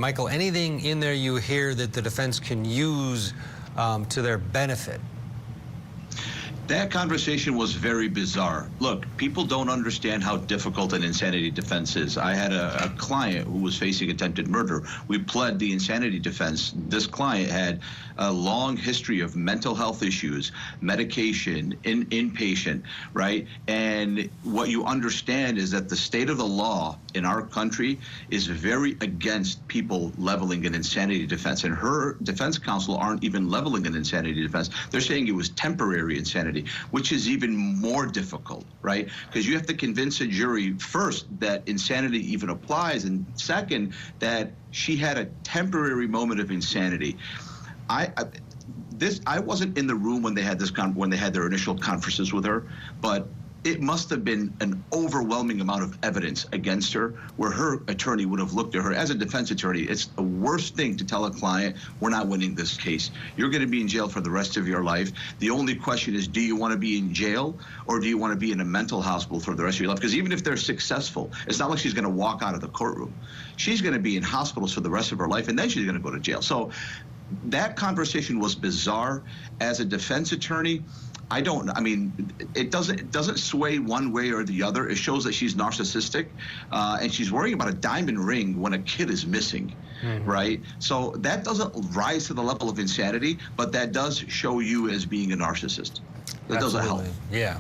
Michael, anything in there you hear that the defense can use to their benefit? That conversation was very bizarre. Look, people don't understand how difficult an insanity defense is. I had a client who was facing attempted murder. We pled the insanity defense. This client had a long history of mental health issues, medication, inpatient, right? And what you understand is that the state of the law in our country is very against people leveling an insanity defense. And her defense counsel aren't even leveling an insanity defense. They're saying it was temporary insanity, which is even more difficult, right? Because you have to convince a jury, first, that insanity even applies, and second, that she had a temporary moment of insanity. I wasn't in the room when they had their initial conferences with her, but it must have been an overwhelming amount of evidence against her, where her attorney would have looked at her as a defense attorney. It's the worst thing to tell a client, we're not winning this case. You're going to be in jail for the rest of your life. The only question is, do you want to be in jail or do you want to be in a mental hospital for the rest of your life? Because even if they're successful, it's not like she's going to walk out of the courtroom. She's going to be in hospitals for the rest of her life, and then she's going to go to jail. So that conversation was bizarre. As a defense attorney, I mean, it doesn't sway one way or the other. It shows that she's narcissistic, and she's worrying about a diamond ring when a kid is missing, right? So that doesn't rise to the level of insanity, but that does show you as being a narcissist. That doesn't help. Yeah.